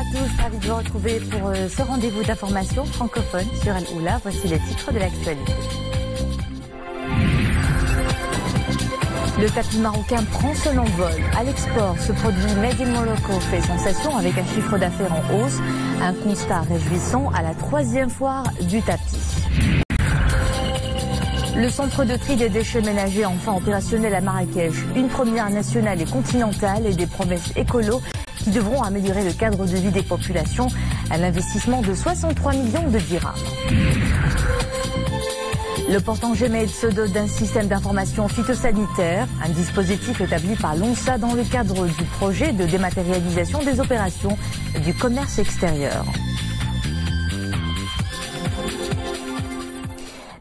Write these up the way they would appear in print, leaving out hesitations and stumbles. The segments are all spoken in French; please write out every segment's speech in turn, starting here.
à tous, ravi de vous retrouver pour ce rendez-vous d'information francophone sur Al Oula. Voici les titres de l'actualité. Le tapis marocain prend son envol. À l'export, ce produit Made in Morocco fait sensation avec un chiffre d'affaires en hausse. Un constat réjouissant à la 3e foire du tapis. Le centre de tri des déchets ménagers enfin opérationnel à Marrakech. Une première nationale et continentale et des promesses écolo qui devront améliorer le cadre de vie des populations. Un investissement de 63 millions de dirhams. Le portant Gemed se dote d'un système d'information phytosanitaire, un dispositif établi par l'ONSA dans le cadre du projet de dématérialisation des opérations du commerce extérieur.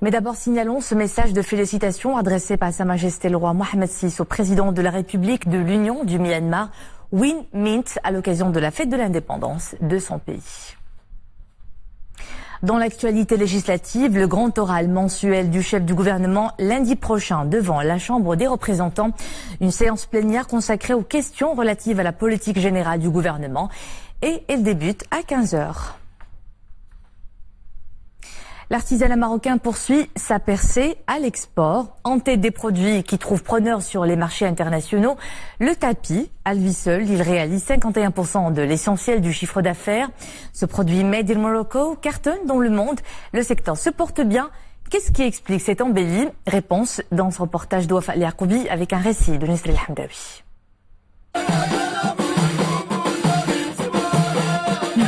Mais d'abord, signalons ce message de félicitations adressé par Sa Majesté le roi Mohammed VI au président de la République de l'Union du Myanmar, Win Myint, à l'occasion de la fête de l'indépendance de son pays. Dans l'actualité législative, le grand oral mensuel du chef du gouvernement lundi prochain devant la Chambre des représentants. Une séance plénière consacrée aux questions relatives à la politique générale du gouvernement. Et elle débute à 15h. L'artisanat marocain poursuit sa percée à l'export. En tête des produits qui trouvent preneur sur les marchés internationaux, le tapis, à lui seul, il réalise 51% de l'essentiel du chiffre d'affaires. Ce produit Made in Morocco cartonne dans le monde. Le secteur se porte bien. Qu'est-ce qui explique cette embellie? Réponse dans ce reportage d'Ouaf Al-Yaqoubi avec un récit de Nesri El-Hamdawi.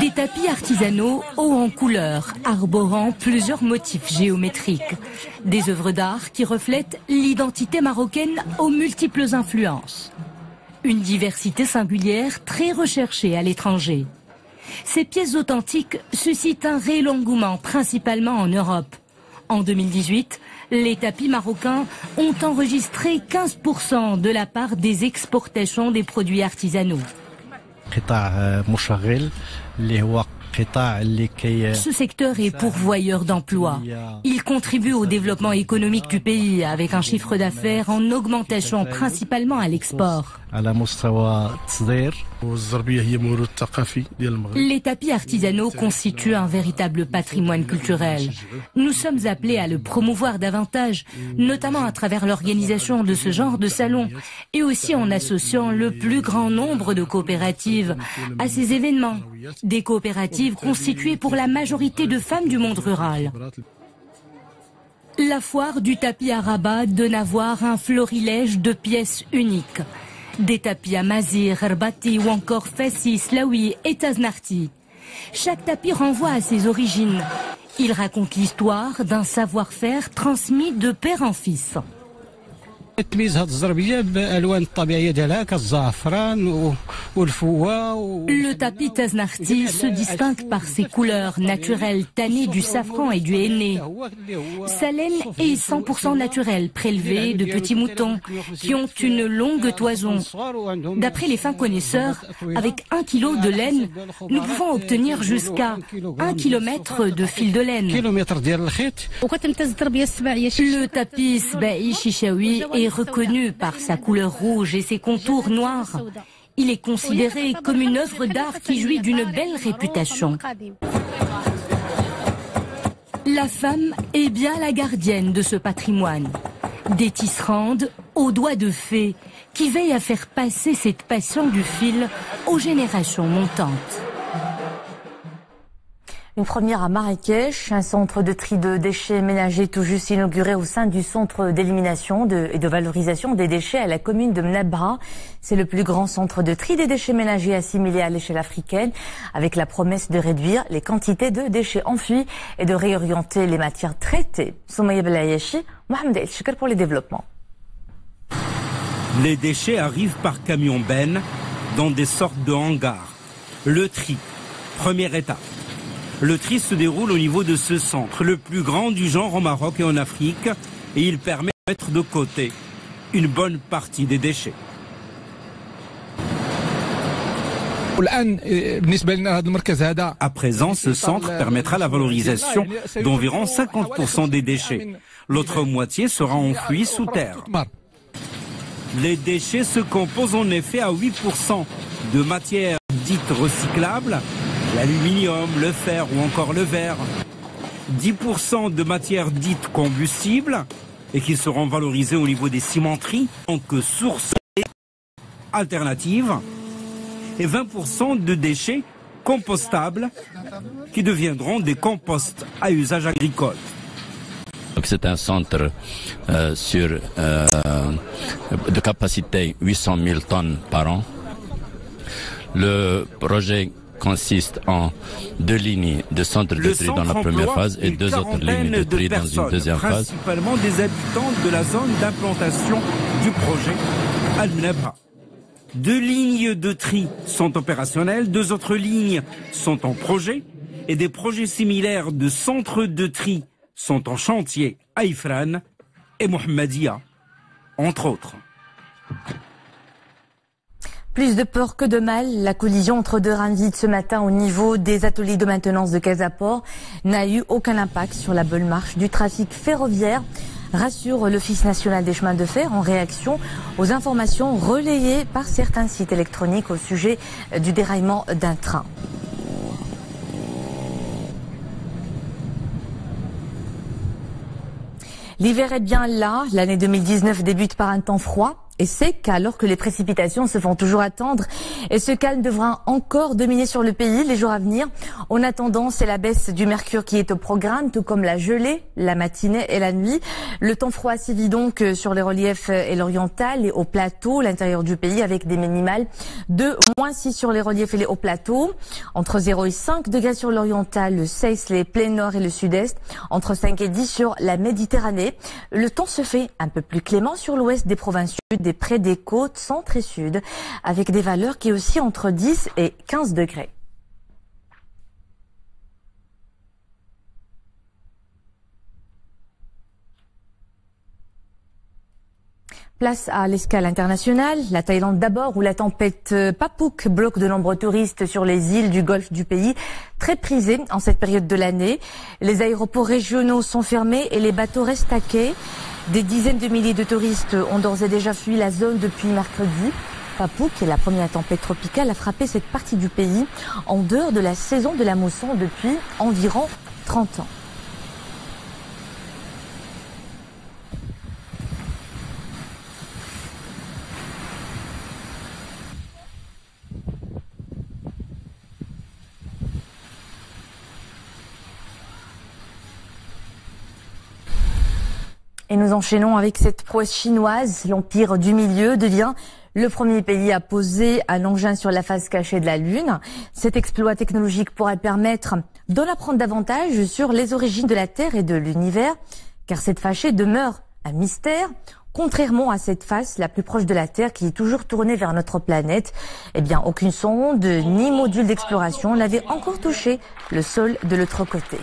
Des tapis artisanaux hauts en couleurs, arborant plusieurs motifs géométriques. Des œuvres d'art qui reflètent l'identité marocaine aux multiples influences. Une diversité singulière très recherchée à l'étranger. Ces pièces authentiques suscitent un réel engouement, principalement en Europe. En 2018, les tapis marocains ont enregistré 15% de la part des exportations des produits artisanaux. Ce secteur est pourvoyeur d'emplois. Il contribue au développement économique du pays avec un chiffre d'affaires en augmentation principalement à l'export. Les tapis artisanaux constituent un véritable patrimoine culturel. Nous sommes appelés à le promouvoir davantage, notamment à travers l'organisation de ce genre de salons et aussi en associant le plus grand nombre de coopératives à ces événements. Des coopératives constituées pour la majorité de femmes du monde rural. La foire du tapis à Rabat donne à voir un florilège de pièces uniques. Des tapis à Mazir, Herbati ou encore Fassi, Slaoui et Taznarti. Chaque tapis renvoie à ses origines. Il raconte l'histoire d'un savoir-faire transmis de père en fils. Le tapis Taznarti se distingue par ses couleurs naturelles tannées du safran et du henné. Sa laine est 100% naturelle, prélevée de petits moutons qui ont une longue toison. D'après les fins connaisseurs, avec 1 kilo de laine, nous pouvons obtenir jusqu'à 1 kilomètre de fil de laine. Le tapis Sbaï Chichaoui est reconnu par sa couleur rouge et ses contours noirs. Il est considéré comme une œuvre d'art qui jouit d'une belle réputation. La femme est bien la gardienne de ce patrimoine. Des tisserandes aux doigts de fée qui veillent à faire passer cette passion du fil aux générations montantes. Une première à Marrakech, un centre de tri de déchets ménagers tout juste inauguré au sein du centre d'élimination et de valorisation des déchets à la commune de Mnabra. C'est le plus grand centre de tri des déchets ménagers assimilés à l'échelle africaine, avec la promesse de réduire les quantités de déchets enfuis et de réorienter les matières traitées. Soumaya Belayashi, Mohamed El Shikr pour les développements. Les déchets arrivent par camion-benne dans des sortes de hangars. Le tri, première étape. Le tri se déroule au niveau de ce centre, le plus grand du genre au Maroc et en Afrique, et il permet de mettre de côté une bonne partie des déchets. À présent, ce centre permettra la valorisation d'environ 50% des déchets. L'autre moitié sera enfouie sous terre. Les déchets se composent en effet à 8% de matière dites recyclables, l'aluminium, le fer ou encore le verre. 10% de matières dites combustibles et qui seront valorisées au niveau des cimenteries en tant que source alternative. Et 20% de déchets compostables qui deviendront des composts à usage agricole. C'est un centre de capacité 800 000 tonnes par an. Le projet consiste en 2 lignes de centre de tri dans la première phase et 2 autres lignes de tri dans une deuxième phase. Principalement des habitants de la zone d'implantation du projet Al-Menabha. 2 lignes de tri sont opérationnelles, 2 autres lignes sont en projet et des projets similaires de centres de tri sont en chantier à Ifrane et Mohammedia, entre autres. Plus de peur que de mal, la collision entre 2 rames vides ce matin au niveau des ateliers de maintenance de Casaport n'a eu aucun impact sur la bonne marche du trafic ferroviaire, rassure l'Office national des chemins de fer en réaction aux informations relayées par certains sites électroniques au sujet du déraillement d'un train. L'hiver est bien là, l'année 2019 débute par un temps froid et sec alors que les précipitations se font toujours attendre et ce calme devra encore dominer sur le pays les jours à venir. En attendant, c'est la baisse du mercure qui est au programme, tout comme la gelée, la matinée et la nuit. Le temps froid sévit donc sur les reliefs et l'oriental et au plateau, l'intérieur du pays avec des minimales de -6 sur les reliefs et les hauts plateaux, entre 0 et 5 degrés sur l'oriental, le 6, les pleins nord et le sud-est, entre 5 et 10 sur la Méditerranée. Le temps se fait un peu plus clément sur l'ouest des provinces sud et près des côtes centre et sud, avec des valeurs qui oscillent entre 10 et 15 degrés. Place à l'escale internationale, la Thaïlande d'abord, où la tempête Papuk bloque de nombreux touristes sur les îles du golfe du pays, très prisées en cette période de l'année. Les aéroports régionaux sont fermés et les bateaux restent à quai. Des dizaines de milliers de touristes ont d'ores et déjà fui la zone depuis mercredi. Papuk, qui est la première tempête tropicale, a frappé cette partie du pays en dehors de la saison de la mousson depuis environ 30 ans. Et nous enchaînons avec cette prouesse chinoise. L'Empire du Milieu devient le premier pays à poser un engin sur la face cachée de la Lune. Cet exploit technologique pourrait permettre d'en apprendre davantage sur les origines de la Terre et de l'univers, car cette fâchée demeure un mystère. Contrairement à cette face la plus proche de la Terre qui est toujours tournée vers notre planète, eh bien aucune sonde ni module d'exploration n'avait encore touché le sol de l'autre côté.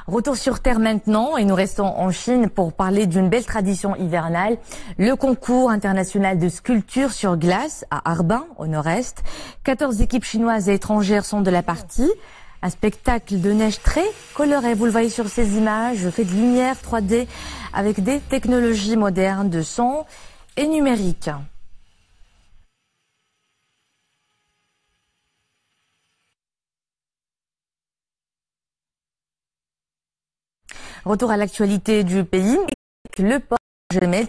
Retour sur Terre maintenant et nous restons en Chine pour parler d'une belle tradition hivernale, le concours international de sculpture sur glace à Harbin au nord-est. 14 équipes chinoises et étrangères sont de la partie. Un spectacle de neige très coloré, vous le voyez sur ces images, fait de lumière 3D avec des technologies modernes de son et numérique. Retour à l'actualité du pays, le port de Gemet,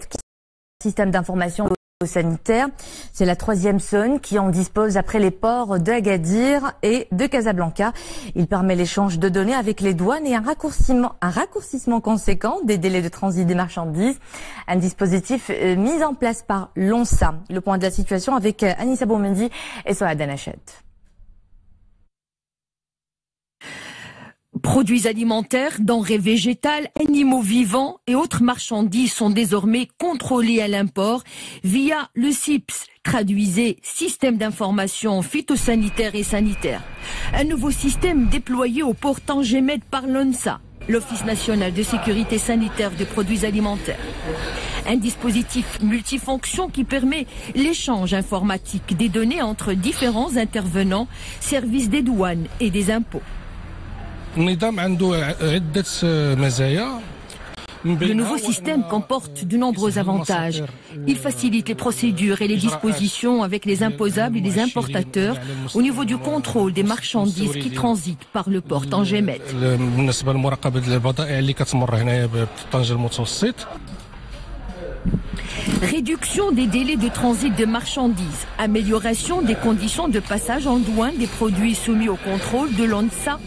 système d'information sanitaire, c'est la 3e zone qui en dispose après les ports d'Agadir et de Casablanca. Il permet l'échange de données avec les douanes et un raccourcissement conséquent des délais de transit des marchandises. Un dispositif mis en place par l'ONSA. Le point de la situation avec Anissa Boumendi et Sohad Anachet. Produits alimentaires, denrées végétales, animaux vivants et autres marchandises sont désormais contrôlés à l'import via le SIPS, traduisez Système d'information phytosanitaire et sanitaire. Un nouveau système déployé au port Tangemed par l'ONSA, l'Office national de sécurité sanitaire des produits alimentaires. Un dispositif multifonction qui permet l'échange informatique des données entre différents intervenants, services des douanes et des impôts. النظام عنده عدة مزايا Le nouveau système comporte de nombreux avantages. Il facilite les procédures et les dispositions avec les imposables et les importateurs au niveau du contrôle des marchandises qui transitent par le port Tanger Med. Réduction des délais de transit de marchandises, amélioration des conditions de passage en douane des produits soumis au contrôle de l'ONSA,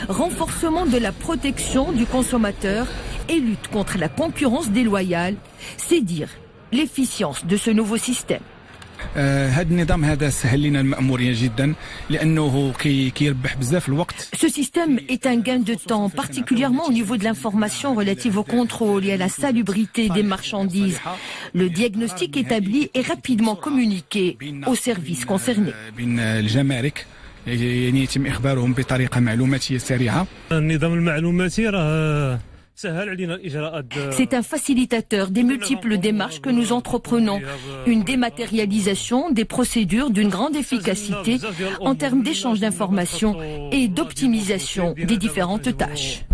renforcement de la protection du consommateur et lutte contre la concurrence déloyale, c'est dire l'efficience de ce nouveau système. Ce système est un gain de temps, particulièrement au niveau de l'information relative au contrôle et à la salubrité des marchandises. Le diagnostic établi est rapidement communiqué aux services concernés. C'est un facilitateur des multiples démarches que nous entreprenons. Une dématérialisation des procédures d'une grande efficacité en termes d'échange d'informations et d'optimisation des différentes tâches.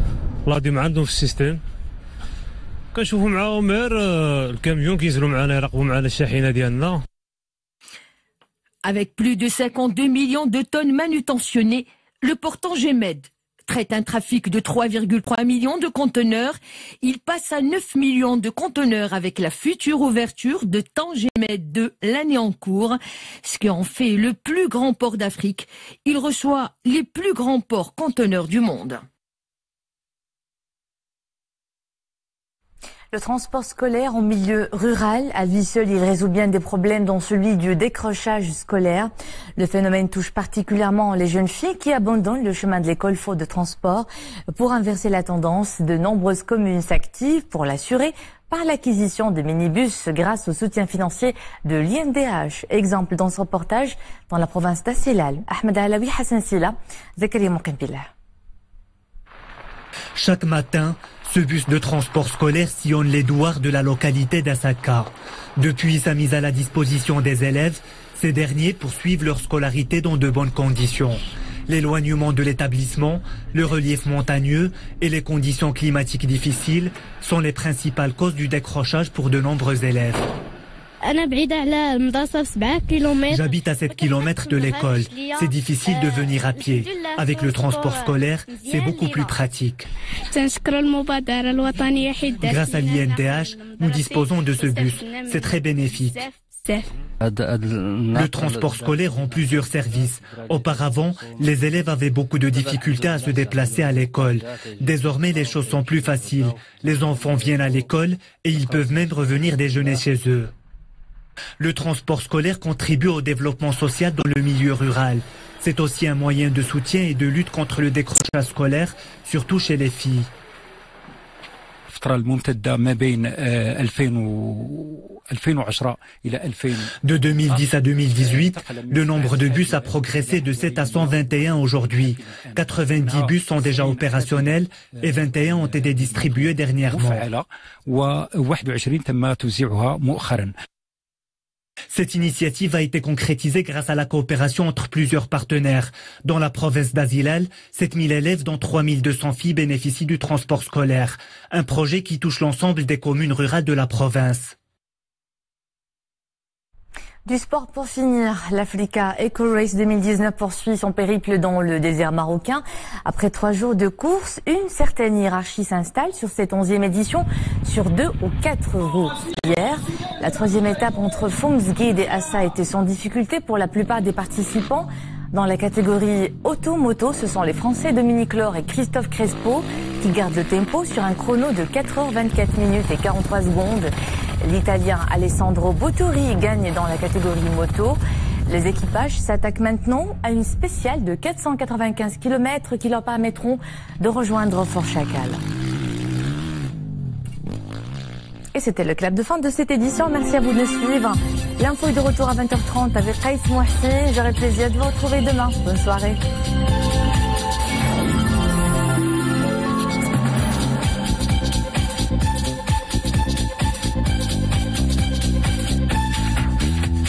Avec plus de 52 millions de tonnes manutentionnées, le port Tanger Med traite un trafic de 3,3 millions de conteneurs. Il passe à 9 millions de conteneurs avec la future ouverture de Tanger Med 2 l'année en cours, ce qui en fait le plus grand port d'Afrique. Il reçoit les plus grands ports conteneurs du monde. Le transport scolaire en milieu rural, à lui seul, il résout bien des problèmes dont celui du décrochage scolaire. Le phénomène touche particulièrement les jeunes filles qui abandonnent le chemin de l'école faute de transport. Pour inverser la tendance, de nombreuses communes s'activent pour l'assurer par l'acquisition de minibus grâce au soutien financier de l'INDH. Exemple dans ce reportage dans la province d'Asselal. Ahmed Alaoui, Hassan Silla, Zakaria Moukampila. Chaque matin, ce bus de transport scolaire sillonne les douars de la localité d'Assaka. Depuis sa mise à la disposition des élèves, ces derniers poursuivent leur scolarité dans de bonnes conditions. L'éloignement de l'établissement, le relief montagneux et les conditions climatiques difficiles sont les principales causes du décrochage pour de nombreux élèves. J'habite à 7 km de l'école. C'est difficile de venir à pied. Avec le transport scolaire, c'est beaucoup plus pratique. Grâce à l'INDH, nous disposons de ce bus. C'est très bénéfique. Le transport scolaire rend plusieurs services. Auparavant, les élèves avaient beaucoup de difficultés à se déplacer à l'école. Désormais, les choses sont plus faciles. Les enfants viennent à l'école et ils peuvent même revenir déjeuner chez eux. Le transport scolaire contribue au développement social dans le milieu rural. C'est aussi un moyen de soutien et de lutte contre le décrochage scolaire, surtout chez les filles. De 2010 à 2018, le nombre de bus a progressé de 7 à 121 aujourd'hui. 90 bus sont déjà opérationnels et 21 ont été distribués dernièrement. Cette initiative a été concrétisée grâce à la coopération entre plusieurs partenaires. Dans la province d'Asselal, 7000 élèves dont 3200 filles bénéficient du transport scolaire. Un projet qui touche l'ensemble des communes rurales de la province. Du sport pour finir, l'Africa Eco Race 2019 poursuit son périple dans le désert marocain. Après 3 jours de course, une certaine hiérarchie s'installe sur cette 11e édition sur 2 ou 4 roues. Hier, la 3e étape entre Fongsguide et Assa était sans difficulté pour la plupart des participants. Dans la catégorie auto-moto, ce sont les Français Dominique Laure et Christophe Crespo qui gardent le tempo sur un chrono de 4h24 minutes et 43 secondes. L'Italien Alessandro Botturi gagne dans la catégorie moto. Les équipages s'attaquent maintenant à une spéciale de 495 km qui leur permettront de rejoindre Fort Chacal. Et c'était le clap de fin de cette édition. Merci à vous de nous suivre. L'info est de retour à 20h30 avec Qaïs Mouhsi. J'aurai plaisir de vous retrouver demain. Bonne soirée.